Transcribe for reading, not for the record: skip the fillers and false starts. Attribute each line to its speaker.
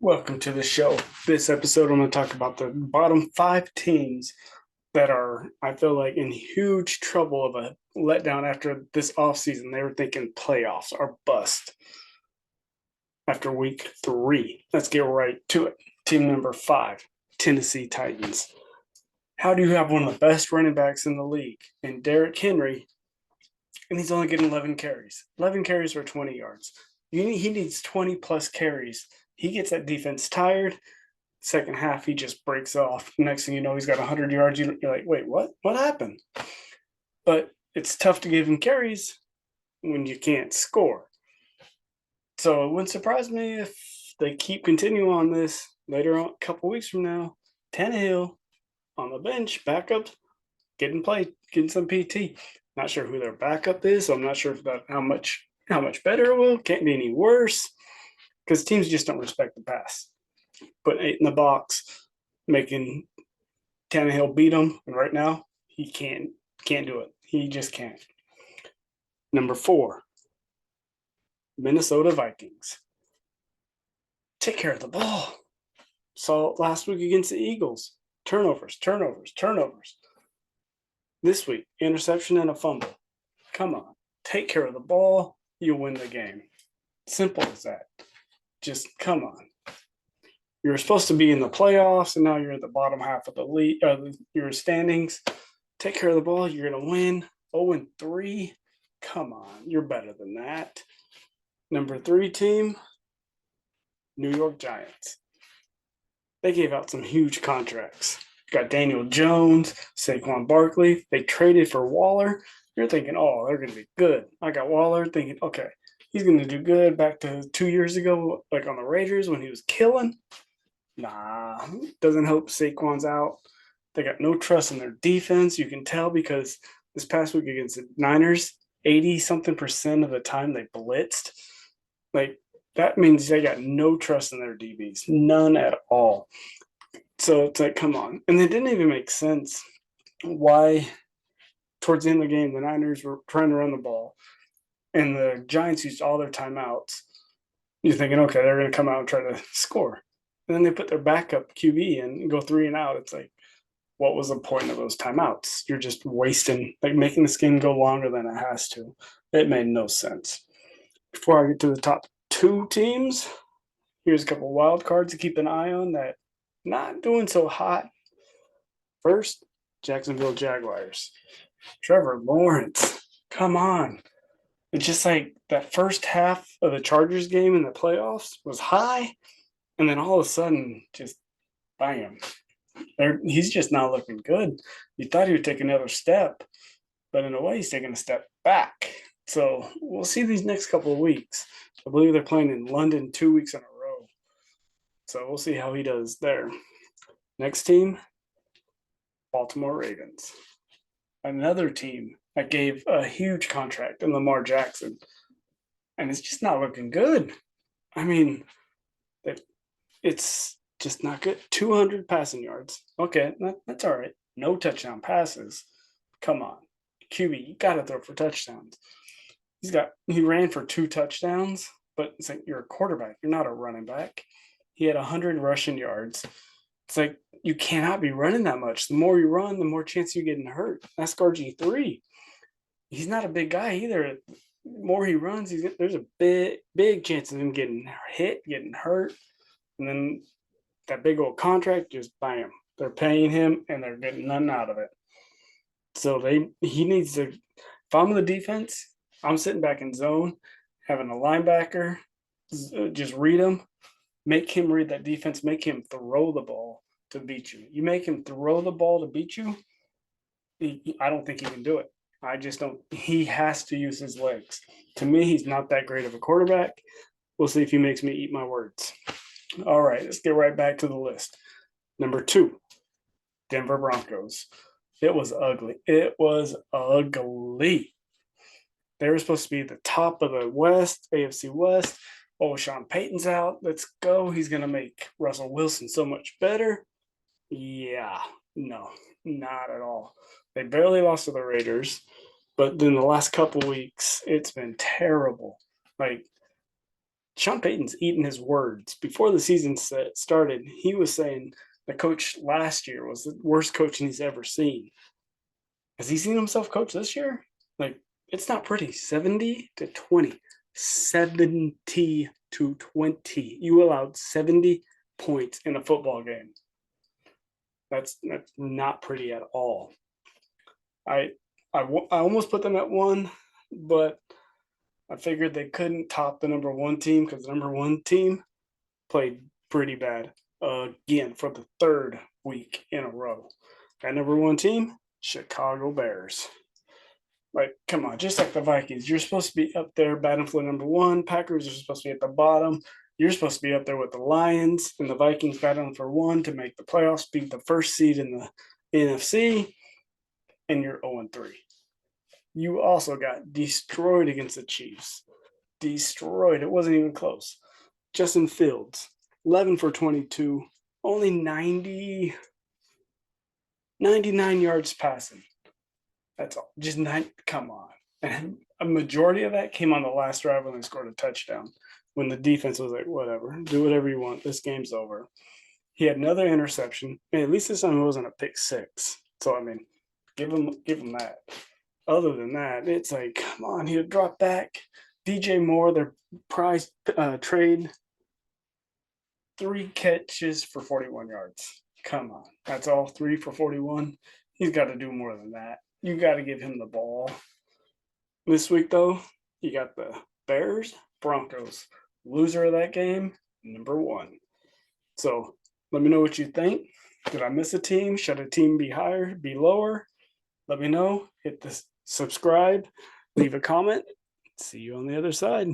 Speaker 1: Welcome to the show. This episode, I'm going to talk about the bottom five teams that are, I feel like, in huge trouble of a letdown after this offseason. They were thinking playoffs are bust after week 3. Let's get right to it. Team number 5, Tennessee Titans. How do you have one of the best running backs in the league in Derrick Henry, and he's only getting 11 carries? 11 carries for 20 yards. He needs 20 plus carries. He gets that defense tired. Second half, he just breaks off. Next thing you know, he's got 100 yards. You're like, wait, what? What happened? But it's tough to give him carries when you can't score. So it wouldn't surprise me if they keep continuing on this later on, a couple weeks from now. Tannehill on the bench, backup, getting played, getting some PT. Not sure who their backup is, so I'm not sure about how much better it will. Can't be any worse because teams just don't respect the pass. Put 8 in the box, making Tannehill beat him, and right now he can't do it. He just can't. Number 4, Minnesota Vikings. Take care of the ball. Saw it last week against the Eagles. Turnovers. This week, interception and a fumble. Come on. Take care of the ball. You win the game. Simple as that. Just come on. You're supposed to be in the playoffs, and now you're at the bottom half of the league, your standings. Take care of the ball. You're going to win. 0-3. Come on. You're better than that. Number 3 team, New York Giants. They gave out some huge contracts. Got Daniel Jones, Saquon Barkley. They traded for Waller. You're thinking, oh, they're going to be good. I got Waller thinking, okay, he's going to do good. Back to 2 years ago, like on the Raiders when he was killing. Nah, doesn't help. Saquon's out. They got no trust in their defense. You can tell because this past week against the Niners, 80-something% of the time they blitzed. Like, that means they got no trust in their DBs. None at all. So it's like, come on. And it didn't even make sense why, towards the end of the game, the Niners were trying to run the ball and the Giants used all their timeouts. You're thinking, okay, they're going to come out and try to score. And then they put their backup QB in and go 3 and out. It's like, what was the point of those timeouts? You're just wasting, like making this game go longer than it has to. It made no sense. Before I get to the top 2 teams, here's a couple of wild cards to keep an eye on that not doing so hot. First, Jacksonville Jaguars. Trevor Lawrence, come on. It's just like that first half of the Chargers game in the playoffs was high, and then all of a sudden, just bam. He's just not looking good. You thought he would take another step, but in a way, he's taking a step back. So we'll see these next couple of weeks. I believe they're playing in London 2 weeks in a row. So we'll see how he does there. Next team, Baltimore Ravens. Another team that gave a huge contract in Lamar Jackson. And it's just not looking good. I mean, it's just not good. 200 passing yards. Okay, that's all right. No touchdown passes. Come on. QB, you got to throw for touchdowns. He ran for 2 touchdowns, but it's like you're a quarterback. You're not a running back. He had 100 rushing yards. It's like you cannot be running that much. The more you run, the more chance you're getting hurt. That's RG3. He's not a big guy either. The more he runs, there's a big chance of him getting hit, getting hurt. And then that big old contract, just bam. They're paying him and they're getting nothing out of it. So he needs to, if I'm on the defense, I'm sitting back in zone, having a linebacker, just read him, make him read that defense, make him throw the ball to beat you. You make him throw the ball to beat you, I don't think he can do it. I just don't. He has to use his legs. To me, he's not that great of a quarterback. We'll see if he makes me eat my words. All right, let's get right back to the list. Number 2, Denver Broncos. It was ugly. It was ugly. They were supposed to be the top of the West, AFC West. Oh, Sean Payton's out. Let's go. He's going to make Russell Wilson so much better. Yeah, no, not at all. They barely lost to the Raiders, but then the last couple weeks, it's been terrible. Like, Sean Payton's eating his words. Before the season started, he was saying the coach last year was the worst coaching he's ever seen. Has he seen himself coach this year? Like, it's not pretty. 70-20. 70-20. You allowed 70 points in a football game. That's not pretty at all. I almost put them at 1, but I figured they couldn't top the number 1 team because the number 1 team played pretty bad again for the 3rd week in a row. That number 1 team, Chicago Bears. Like, come on, just like the Vikings, you're supposed to be up there batting for number 1. Packers are supposed to be at the bottom. You're supposed to be up there with the Lions and the Vikings battling for 1 to make the playoffs, beat the 1st seed in the NFC, and you're 0-3. You also got destroyed against the Chiefs. Destroyed. It wasn't even close. Justin Fields, 11 for 22, only 99 yards passing. That's all. Just 9. Come on. And a majority of that came on the last drive when they scored a touchdown. When the defense was like, whatever, do whatever you want. This game's over. He had another interception. And at least this time it wasn't a pick 6. So, I mean, give him that. Other than that, it's like, come on, he'll drop back. DJ Moore, their prize trade, 3 catches for 41 yards. Come on. That's all, 3 for 41. He's got to do more than that. You got to give him the ball. This week, though, you got the Bears, Broncos. Loser of that game, number 1. So let me know what you think. Did I miss a team? Should a team be higher, be lower? Let me know. Hit the subscribe, leave a comment. See you on the other side.